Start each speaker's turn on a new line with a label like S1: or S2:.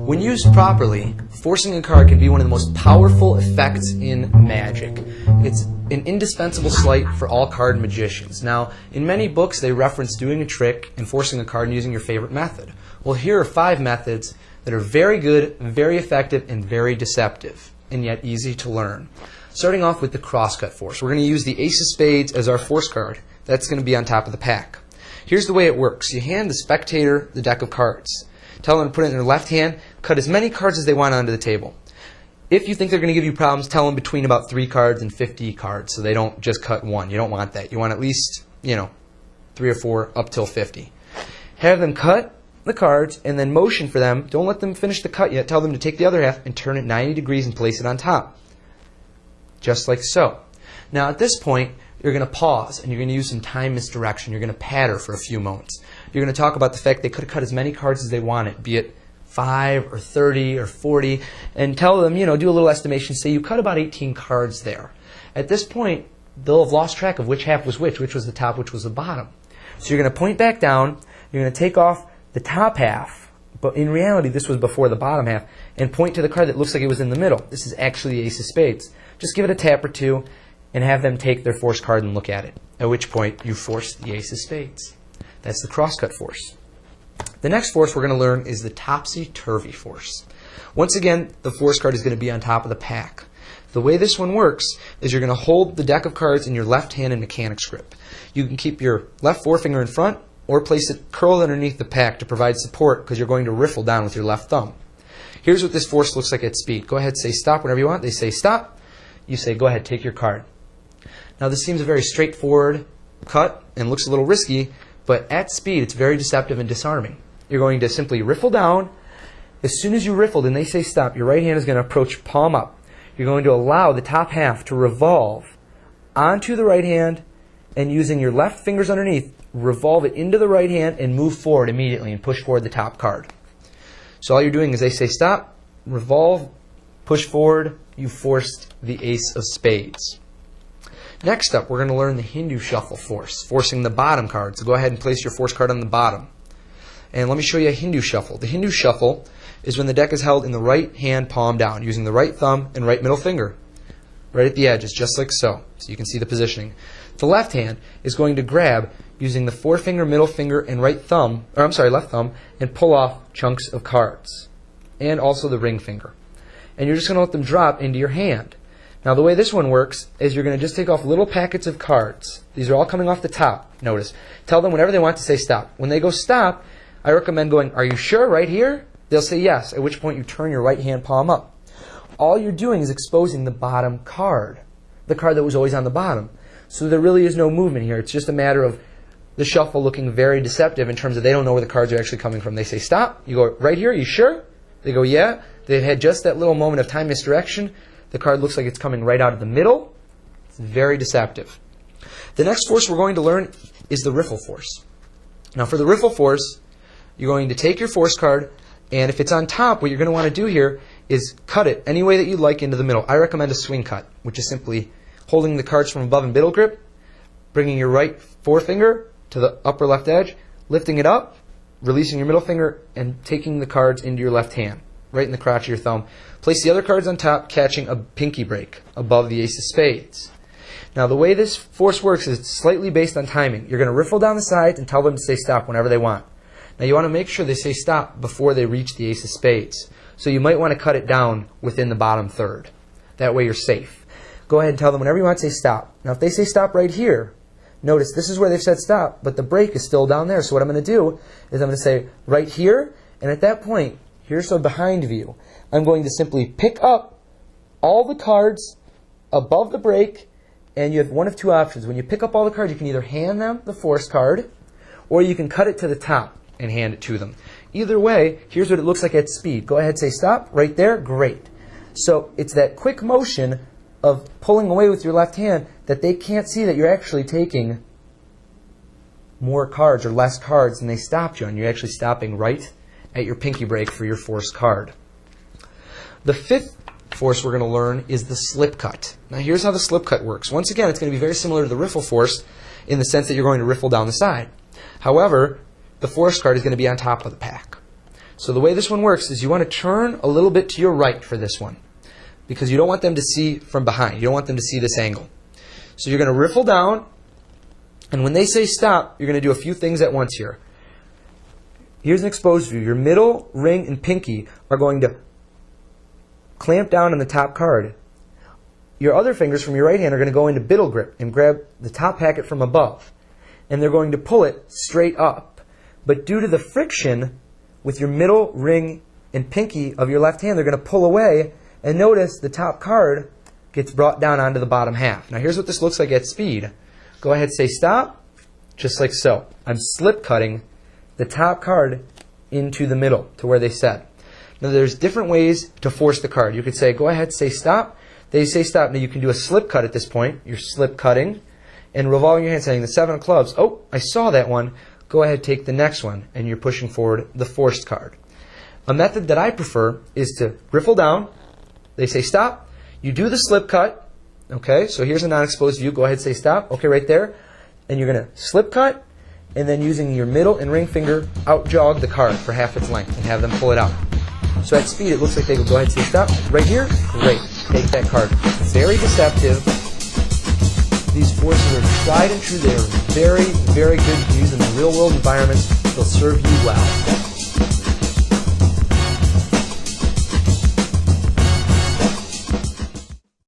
S1: When used properly, forcing a card can be one of the most powerful effects in Magic. It's an indispensable sleight for all card magicians. Now, in many books they reference doing a trick and forcing a card and using your favorite method. Well, here are 5 methods that are very good, very effective, and very deceptive, and yet easy to learn. Starting off with the crosscut force. We're going to use the Ace of Spades as our force card. That's going to be on top of the pack. Here's the way it works. You hand the spectator the deck of cards. Tell them to put it in their left hand, cut as many cards as they want onto the table. If you think they're going to give you problems, tell them between about 3 cards and 50 cards, so they don't just cut 1. You don't want that. You want at least, 3 or 4 up till 50. Have them cut the cards and then motion for them. Don't let them finish the cut yet. Tell them to take the other half and turn it 90 degrees and place it on top. Just like so. Now at this point, you're going to pause and you're going to use some time misdirection. You're going to patter for a few moments. You're going to talk about the fact they could have cut as many cards as they wanted, be it 5 or 30 or 40, and tell them, do a little estimation. Say you cut about 18 cards there. At this point, they'll have lost track of which half was which was the top, which was the bottom. So you're going to point back down, you're going to take off the top half, but in reality this was before the bottom half, and point to the card that looks like it was in the middle. This is actually the Ace of Spades. Just give it a tap or two, and have them take their force card and look at it, at which point you force the Ace of Spades. That's the crosscut force. The next force we're going to learn is the topsy-turvy force. Once again, the force card is going to be on top of the pack. The way this one works is you're going to hold the deck of cards in your left hand in mechanics grip. You can keep your left forefinger in front or place it curled underneath the pack to provide support because you're going to riffle down with your left thumb. Here's what this force looks like at speed. Go ahead, say stop whenever you want. They say stop. You say go ahead, take your card. Now this seems a very straightforward cut and looks a little risky, but at speed it's very deceptive and disarming. You're going to simply riffle down. As soon as you riffled and they say stop, your right hand is going to approach palm up. You're going to allow the top half to revolve onto the right hand, and using your left fingers underneath, revolve it into the right hand and move forward immediately and push forward the top card. So all you're doing is they say stop, revolve, push forward, you forced the Ace of Spades. Next up, we're going to learn the Hindu shuffle force, forcing the bottom card. So go ahead and place your force card on the bottom. And let me show you a Hindu shuffle. The Hindu shuffle is when the deck is held in the right hand palm down, using the right thumb and right middle finger, right at the edges, just like so. So you can see the positioning. The left hand is going to grab using the forefinger, middle finger, and left thumb, and pull off chunks of cards, and also the ring finger. And you're just going to let them drop into your hand. Now the way this one works is you're going to just take off little packets of cards. These are all coming off the top, notice. Tell them whenever they want to say stop. When they go stop, I recommend going, are you sure, right here? They'll say yes, at which point you turn your right hand palm up. All you're doing is exposing the bottom card, the card that was always on the bottom. So there really is no movement here. It's just a matter of the shuffle looking very deceptive in terms of they don't know where the cards are actually coming from. They say stop. You go, right here, you sure? They go, yeah. They've had just that little moment of time misdirection. The card looks like it's coming right out of the middle. It's very deceptive. The next force we're going to learn is the riffle force. Now for the riffle force, you're going to take your force card, and if it's on top, what you're going to want to do here is cut it any way that you like into the middle. I recommend a swing cut, which is simply holding the cards from above in middle grip, bringing your right forefinger to the upper left edge, lifting it up, releasing your middle finger, and taking the cards into your left hand, right in the crotch of your thumb. Place the other cards on top, catching a pinky break above the Ace of Spades. Now the way this force works is slightly based on timing. You're going to riffle down the sides and tell them to say stop whenever they want. Now you want to make sure they say stop before they reach the Ace of Spades. So you might want to cut it down within the bottom third. That way you're safe. Go ahead and tell them whenever you want to say stop. Now if they say stop right here, notice this is where they've said stop, but the break is still down there. So what I'm going to do is I'm going to say right here, and at that point, here's a behind view. I'm going to simply pick up all the cards above the break, and you have one of 2 options. When you pick up all the cards, you can either hand them the force card, or you can cut it to the top and hand it to them. Either way, here's what it looks like at speed. Go ahead, say stop, right there, great. So it's that quick motion of pulling away with your left hand that they can't see that you're actually taking more cards or less cards than they stopped you on. You're actually stopping right at your pinky break for your force card. The fifth force we're going to learn is the slip cut. Now here's how the slip cut works. Once again, it's going to be very similar to the riffle force in the sense that you're going to riffle down the side. However, the force card is going to be on top of the pack. So the way this one works is you want to turn a little bit to your right for this one, because you don't want them to see from behind. You don't want them to see this angle. So you're going to riffle down, and when they say stop, you're going to do a few things at once here. Here's an exposed view. Your middle, ring, and pinky are going to clamp down on the top card. Your other fingers from your right hand are going to go into biddle grip and grab the top packet from above. And they're going to pull it straight up. But due to the friction with your middle, ring, and pinky of your left hand, they're going to pull away, and notice the top card gets brought down onto the bottom half. Now here's what this looks like at speed. Go ahead, say stop, just like so. I'm slip cutting the top card into the middle to where they said. Now there's different ways to force the card. You could say, go ahead, say stop. They say stop. Now you can do a slip cut at this point. You're slip cutting and revolving your hand, saying the 7 of clubs. Oh, I saw that one. Go ahead, take the next one, and you're pushing forward the forced card. A method that I prefer is to riffle down. They say stop. You do the slip cut. Okay, so here's a non-exposed view. Go ahead, say stop. Okay, right there. And you're going to slip cut, and then using your middle and ring finger, out jog the card for half its length and have them pull it out. So at speed, it looks like they go ahead, say stop. Right here, great. Take that card. Very deceptive. These forces are tried and true. They are very, very good to use in the real-world environments. They'll serve you well.